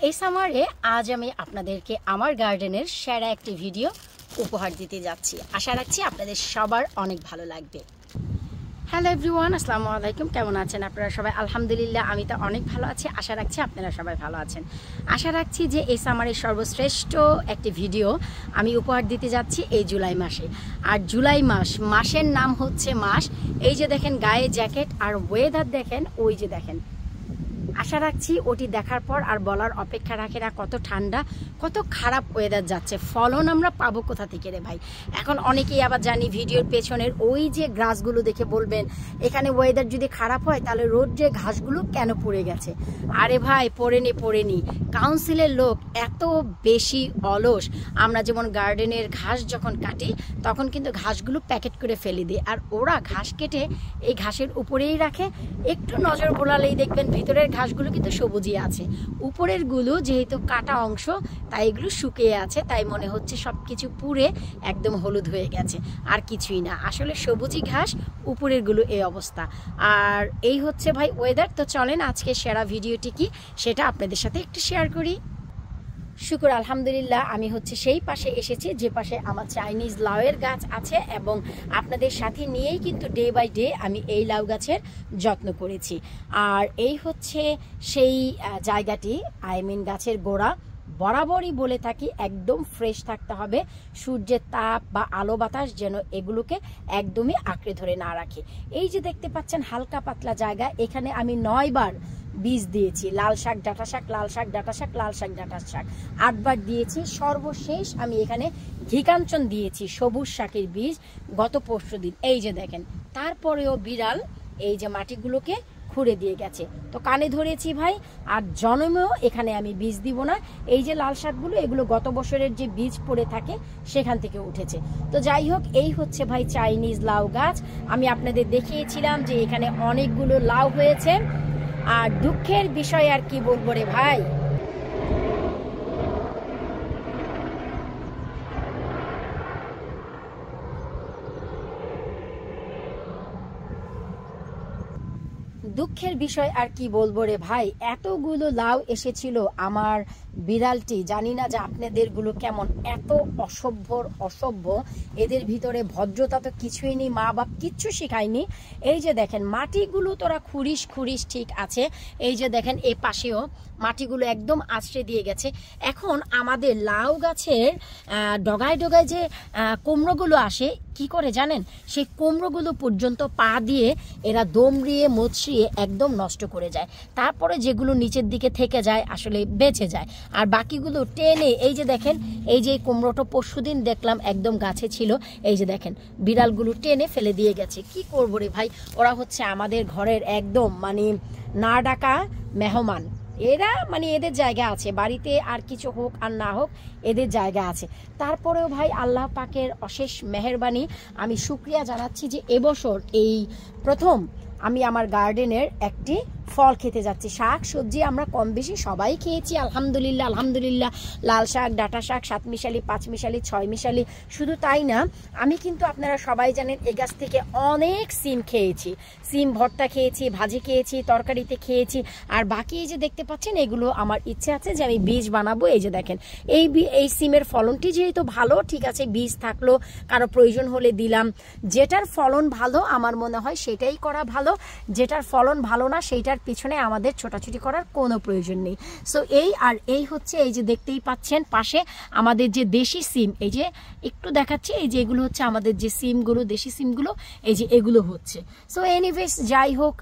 এই সামারে আজ আমি আপনাদেরকে আমার গার্ডেনের সেরা একটি ভিডিও উপহার দিতে যাচ্ছি। আশা রাখছি আপনাদের সবার অনেক ভালো লাগবে। হ্যালো এভরিওয়ান, আসসালামু আলাইকুম। কেমন আছেন আপনারা সবাই? আলহামদুলিল্লাহ, আমি তো অনেক ভালো আছি। আশা রাখছি আপনারা সবাই ভালো আছেন। আশা রাখছি যে এই সামারের সর্বশ্রেষ্ঠ একটি ভিডিও আমি উপহার দিতে যাচ্ছি এই জুলাই মাসে। আর জুলাই মাসের নাম হচ্ছে মাস। এই যে দেখেন গায়ে জ্যাকেট আর ওয়েদার দেখেন, ওই যে দেখেন। আশা রাখছি ওটি দেখার পর আর বলার অপেক্ষা রাখে না কত ঠান্ডা, কত খারাপ ওয়েদার যাচ্ছে। ফলন আমরা পাবো কোথা থেকে রে ভাই? এখন অনেকেই আবার জানি ভিডিওর পেছনের ওই যে ঘাসগুলো দেখে বলবেন এখানে ওয়েদার যদি খারাপ হয় তাহলে রোদ যে ঘাসগুলো কেন পড়ে গেছে। আরে ভাই পড়েনি। কাউন্সিলের লোক এত বেশি অলস। আমরা যেমন গার্ডেনের ঘাস যখন কাটি তখন কিন্তু ঘাসগুলো প্যাকেট করে ফেলে দিই, আর ওরা ঘাস কেটে এই ঘাসের উপরেই রাখে। একটু নজর বোলালেই দেখবেন ভিতরের ঘাসগুলো কিন্তু সবুজই আছে, উপরের গুলো যেহেতু কাটা অংশ তাই এগুলো শুকিয়ে আছে, তাই মনে হচ্ছে সবকিছু পুড়ে একদম হলুদ হয়ে গেছে। আর কিছুই না, আসলে সবুজই ঘাস, উপরের গুলো এই অবস্থা। আর এই হচ্ছে ভাই ওয়েদার। তো চলেন আজকে সেরা ভিডিওটি কি সেটা আপনাদের সাথে একটু শেয়ার করি। শুকর আলহামদুলিল্লাহ, আমি হচ্ছে সেই পাশে এসেছি যে পাশে আমার চাইনিজ লাউয়ের গাছ আছে, এবং আপনাদের সাথে নিয়েই কিন্তু ডে বাই ডে আমি এই লাউ গাছের যত্ন করেছি। আর এই হচ্ছে সেই জায়গাটি, গাছের গোড়া বরাবরই বলে থাকি একদম ফ্রেশ থাকতে হবে। সূর্যের তাপ বা আলো বাতাস যেন এগুলোকে একদমই আঁকড়ে ধরে না রাখে। এই যে দেখতে পাচ্ছেন হালকা পাতলা জায়গা, এখানে আমি 9 বার বীজ দিয়েছি। লাল শাক, ডাঁটা শাক, লাল শাক, ডাঁটা শাক, লাল শাক, ডাঁটা শাক 8 বার দিয়েছি। সর্বশেষ আমি এখানে ঘিকাঞ্চন দিয়েছি, সবুজ শাকের বীজ, গত পরশুদিন। এই যে দেখেন, তারপরেও বিড়াল এই যে মাটিগুলোকে খুঁড়ে দিয়ে গেছে। তো কানে ধরেছি ভাই, আর জন্মেও এখানে আমি বীজ দিব না। এই যে লাল শাকগুলো, এগুলো গত বছরের যে বীজ পড়ে থাকে সেখান থেকে উঠেছে। তো যাই হোক, এই হচ্ছে ভাই চাইনিজ লাউ গাছ। আমি আপনাদের দেখিয়েছিলাম যে এখানে অনেকগুলো লাউ হয়েছে। আর দুঃখের বিষয় আর কি বলবো রে ভাই, দুঃখের বিষয় আর কি বলবো রে ভাই, এতগুলো লাউ এসেছিল। আমার বিড়ালটি, জানি না যে আপনাদের গুলো কেমন, এত অসভ্য। এদের ভিতরে ভদ্রতা তো কিছুই নেই, মা বাপ কিচ্ছু শিখায়নি। এই যে দেখেন মাটিগুলো তোরা খুঁড়িস ঠিক আছে। এই যে দেখেন এ পাশেও মাটিগুলো একদম আছড়ে দিয়ে গেছে। এখন আমাদের লাউ গাছের ডগায় যে কুমড়োগুলো আসে, কি করে জানেন? সেই কুমড়োগুলো পর্যন্ত পা দিয়ে এরা দমড়িয়ে মচড়িয়ে একদম নষ্ট করে যায়। তারপরে যেগুলো নিচের দিকে থেকে যায় আসলে বেঁচে যায়, আর বাকিগুলো টেনে, এই যে দেখেন, এই যে কুমড়োটা পরশুদিন দেখলাম একদম গাছে ছিল, এই যে দেখেন বিড়ালগুলো টেনে ফেলে দিয়ে গেছে। কি করবো রে ভাই, ওরা হচ্ছে আমাদের ঘরের একদম না ডাকা মেহমান। এরা এদের জায়গা আছে বাড়িতে, আর কিছু হোক আর না হোক এদের জায়গা আছে। তারপরেও ভাই আল্লাহ পাকের অশেষ মেহেরবানি, আমি শুকরিয়া জানাচ্ছি যে এবছর এই প্রথম আমি আমার গার্ডেনের একটি ফল খেতে যাচ্ছি। শাক সবজি আমরা কম বেশি সবাই খেয়েছি আলহামদুলিল্লাহ। লাল শাক, ডাঁটা শাক, 7 মিশালি, 5 মিশালি, 6 মিশালি। শুধু তাই না, আমি কিন্তু আপনারা সবাই জানেন এই গাছ থেকে অনেক সিম খেয়েছি। সিম ভর্তা খেয়েছি, ভাজি খেয়েছি, তরকারিতে খেয়েছি। আর বাকি এই যে দেখতে পাচ্ছেন, এগুলো আমার ইচ্ছে আছে যে আমি বীজ বানাবো। এই যে দেখেন এই সিমের ফলনটি যেহেতু ভালো, ঠিক আছে, বীজ থাকলো, কারো প্রয়োজন হলে দিলাম। যেটার ফলন ভালো আমার মনে হয় সেটাই করা ভালো, যেটার ফলন ভালো না সেইটার পিছনে আমাদের ছোটাছুটি করার কোনো প্রয়োজন নেই। সো এই হচ্ছে, এই যে দেখতেই পাচ্ছেন পাশে আমাদের যে দেশি সিম, এই যে একটু দেখাচ্ছি, এই যে এগুলো হচ্ছে আমাদের যে সিমগুলো, দেশি সিমগুলো, এই যে এগুলো হচ্ছে। সো এনিওয়েজ যাই হোক,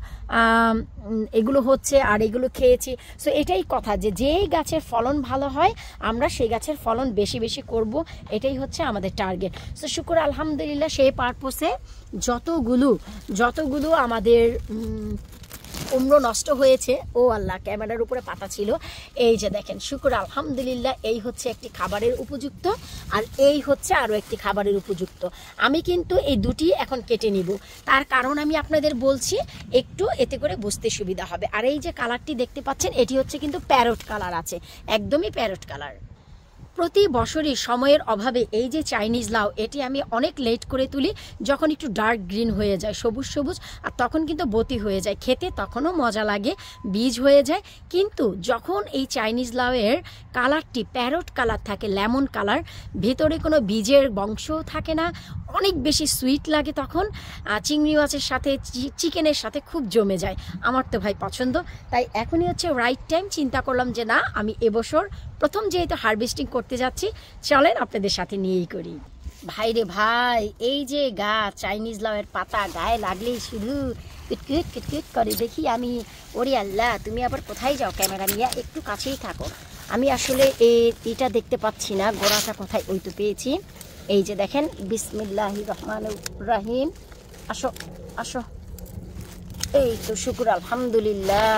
এগুলো হচ্ছে আর এগুলো খেয়েছি। সো এটাই কথা, যে যেই গাছের ফলন ভালো হয় আমরা সেই গাছের ফলন বেশি করব, এটাই হচ্ছে আমাদের টার্গেট। সো শুকর আলহামদুলিল্লাহ, সেই পারপোসে যতগুলো আমাদের কুমড়ো নষ্ট হয়েছে, ও আল্লাহ, ক্যামেরার উপরে পাতা ছিল। এই যে দেখেন শুকর আলহামদুলিল্লাহ, এই হচ্ছে একটি খাবারের উপযুক্ত, আর এই হচ্ছে আরো একটি খাবারের উপযুক্ত। আমি কিন্তু এই দুটি এখন কেটে নিব, তার কারণ আমি আপনাদের বলছি, একটু এতে করে বুঝতে সুবিধা হবে। আর এই যে কালারটি দেখতে পাচ্ছেন, এটি হচ্ছে কিন্তু প্যারট কালার আছে, একদমই প্যারট কালার। প্রতি বছরই সময়ের অভাবে এই যে চাইনিজ লাউ এটি আমি অনেক লেট করে তুলি, যখন একটু ডার্ক গ্রিন হয়ে যায়, সবুজ সবুজ, আর তখন কিন্তু বতি হয়ে যায়, খেতে তখনও মজা লাগে, বীজ হয়ে যায়। কিন্তু যখন এই চাইনিজ লাউয়ের কালারটি প্যারট কালার থাকে, লেমন কালার, ভেতরে কোনো বীজের বংশও থাকে না, অনেক বেশি সুইট লাগে, তখন চিংড়ি মাছের সাথে চিকেনের সাথে খুব জমে যায়। আমার তো ভাই পছন্দ, তাই এখনই হচ্ছে রাইট টাইম, চিন্তা করলাম যে না, আমি এবছর প্রথম যেহেতু হারভেস্টিং করতে যাচ্ছি, চলেন আপনাদের সাথে নিয়েই করি। ভাই রে ভাই, এই যে গাছ চাইনিজ লাউয়ের পাতা গায়ে লাগলেই শুধু কিটকিট কিটকিট করে, দেখি আমি, ওরে আল্লাহ, তুমি আবার কোথায় যাও ক্যামেরা নিয়ে, একটু কাছেই থাকো। আমি আসলে এটা দেখতে পাচ্ছি না, গোড়াটা কোথায়, ওই তো পেয়েছি, এই যে দেখেন, বিসমিল্লাহির রহমানির রহিম, আসো আসো, এই তো, শুকুর আলহামদুলিল্লাহ,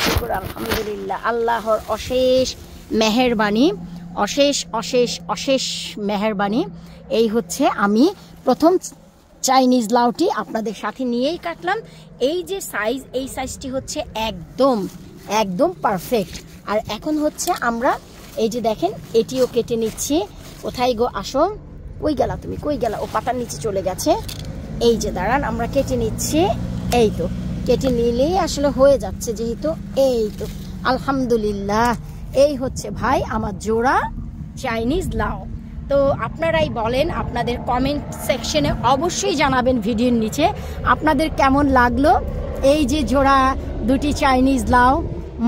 শুকুর আলহামদুলিল্লাহ, আল্লাহর অশেষ মেহেরবানি, অশেষ অশেষ অশেষ মেহেরবানি। এই হচ্ছে আমি প্রথম চাইনিজ লাউটি আপনাদের সাথে নিয়েই কাটলাম। এই যে সাইজ, এই সাইজটি হচ্ছে একদম একদম পারফেক্ট। আর এখন হচ্ছে আমরা এই যে দেখেন, এটিও কেটে নিচ্ছি। কোথায় গো, আসো, কই গেলা তুমি, কই গেলা, ও পাতার নিচে চলে গেছে। এই যে দাঁড়ান, আমরা কেটে নিচ্ছি, এই তো কেটে নিলেই আসলে হয়ে যাচ্ছে, যেহেতু এই তো আলহামদুলিল্লাহ, এই হচ্ছে ভাই আমার জোড়া চাইনিজ লাউ। তো আপনারাই বলেন, আপনাদের কমেন্ট সেকশনে অবশ্যই জানাবেন ভিডিওর নিচে আপনাদের কেমন লাগলো এই যে জোড়া দুটি চাইনিজ লাউ।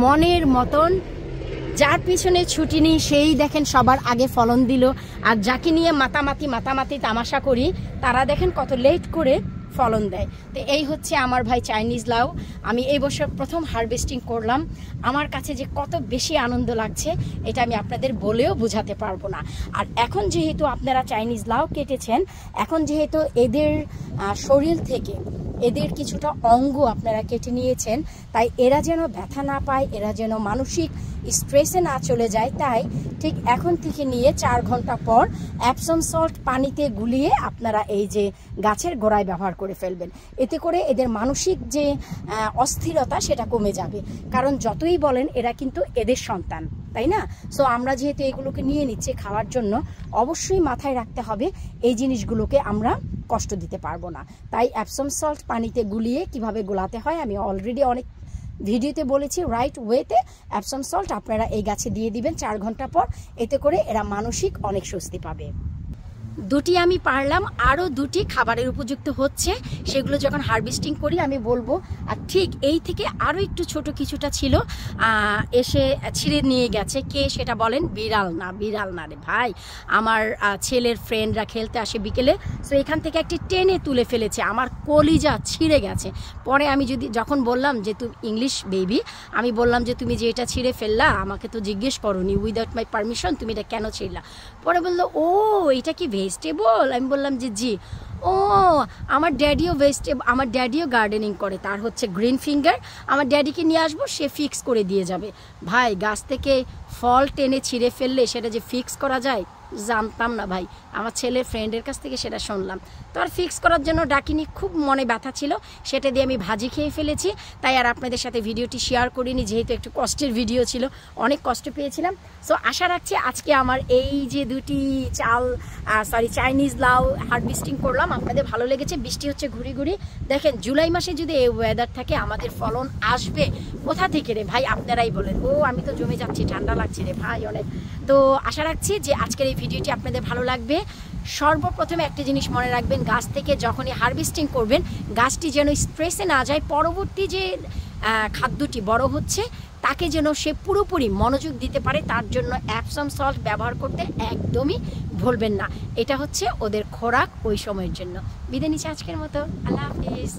মনের মতন, যার পিছনে ছুটি নেই সেই দেখেন সবার আগে ফলন দিল, আর যাকে নিয়ে মাতামাতি তামাশা করি তারা দেখেন কত লেট করে ফলন দেয়। তো এই হচ্ছে আমার ভাই চাইনিজ লাউ। আমি এই বছর প্রথম হারভেস্টিং করলাম, আমার কাছে যে কত বেশি আনন্দ লাগছে এটা আমি আপনাদের বলেও বোঝাতে পারবো না। আর এখন যেহেতু আপনারা চাইনিজ লাউ কেটেছেন, এখন যেহেতু এদের শরীর থেকে এদের কিছুটা অঙ্গ আপনারা কেটে নিয়েছেন, তাই এরা যেন ব্যথা না পায়, এরা যেন মানসিক স্ট্রেসে না চলে যায়, তাই ঠিক এখন থেকে নিয়ে 4 ঘন্টা পর অ্যাপসম সল্ট পানিতে গুলিয়ে আপনারা এই যে গাছের গোড়ায় ব্যবহার করে ফেলবেন। এতে করে এদের মানসিক যে অস্থিরতা সেটা কমে যাবে, কারণ যতই বলেন এরা কিন্তু এদের সন্তান, তাই না? সো আমরা যেহেতু এগুলোকে নিয়ে নিচ্ছি খাওয়ার জন্য, অবশ্যই মাথায় রাখতে হবে এই জিনিসগুলোকে আমরা কষ্ট দিতে পারবো না। তাই অ্যাপসম সল্ট পানিতে গুলিয়ে কিভাবে গোলাতে হয় আমি অলরেডি অনেক ভিডিওতে বলেছি। রাইট ওয়েতে অ্যাপসম সল্ট আপনারা এই গাছে দিয়ে দিবেন 4 ঘন্টা পর, এতে করে এরা মানসিক অনেক স্বস্তি পাবে। দুটি আমি পারলাম, আরও দুটি খাবারের উপযুক্ত হচ্ছে, সেগুলো যখন হারভেস্টিং করি আমি বলবো। আর ঠিক এই থেকে আরও একটু ছোট কিছুটা ছিল, এসে ছিঁড়ে নিয়ে গেছে, কে সেটা বলেন? বিড়াল না রে ভাই, আমার ছেলের ফ্রেন্ডরা খেলতে আসে বিকেলে, সো এখান থেকে একটি টেনে তুলে ফেলেছে, আমার কলিজা ছিঁড়ে গেছে। পরে আমি যখন বললাম যে তুমি ইংলিশ বেবি, আমি বললাম যে তুমি যে এটা ছিঁড়ে ফেললা, আমাকে তো জিজ্ঞেস করোনি, উইদাউট মাই পারমিশন তুমি এটা কেন ছিঁড়লা? পরে বললো, ও এটা কি ভেজিটেবল? আমি বললাম যে জি। ও আমার ড্যাডিও গার্ডেনিং করে, তার হচ্ছে গ্রিন ফিঙ্গার, আমার ড্যাডিকে নিয়ে আসবো, সে ফিক্স করে দিয়ে যাবে। ভাই, গাছ থেকে ফল টেনে ছিঁড়ে ফেললে সেটা যে ফিক্স করা যায় জানতাম না ভাই, আমার ছেলের ফ্রেন্ডের কাছ থেকে সেটা শুনলাম। তো আর ফিক্স করার জন্য ডাকিনি, খুব মনে ব্যথা ছিল, সেটা দিয়ে আমি ভাজি খেয়ে ফেলেছি। তাই আর আপনাদের সাথে ভিডিওটি শেয়ার করিনি, যেহেতু একটু কষ্টের ভিডিও ছিল, অনেক কষ্ট পেয়েছিলাম। সো আশা রাখছি আজকে আমার এই যে দুটি চাইনিজ লাউ হারভেস্টিং করলাম আপনাদের ভালো লেগেছে। বৃষ্টি হচ্ছে ঘুরি ঘুরি, দেখেন জুলাই মাসে যদি এই ওয়েদার থাকে আমাদের ফলন আসবে কোথা থেকে রে ভাই? আপনারাই বলেন। ও আমি তো জমে যাচ্ছি, ঠান্ডা লাগছে রে ভাই অনেক। তো আশা রাখছি যে আজকের এই ভিডিওটি আপনাদের ভালো লাগবে। সর্বপ্রথমে একটা জিনিস মনে রাখবেন, গাছ থেকে যখনই হারভেস্টিং করবেন গাছটি যেন স্ট্রেসে না যায়, পরবর্তী যে খাদ্যটি বড় হচ্ছে তাকে যেন সে পুরোপুরি মনোযোগ দিতে পারে, তার জন্য অ্যাপসম সল্ট ব্যবহার করতে একদমই ভুলবেন না। এটা হচ্ছে ওদের খোরাক ওই সময়ের জন্য। বিদায় নিচ্ছি আজকের মতো, আল্লাহ হাফিজ।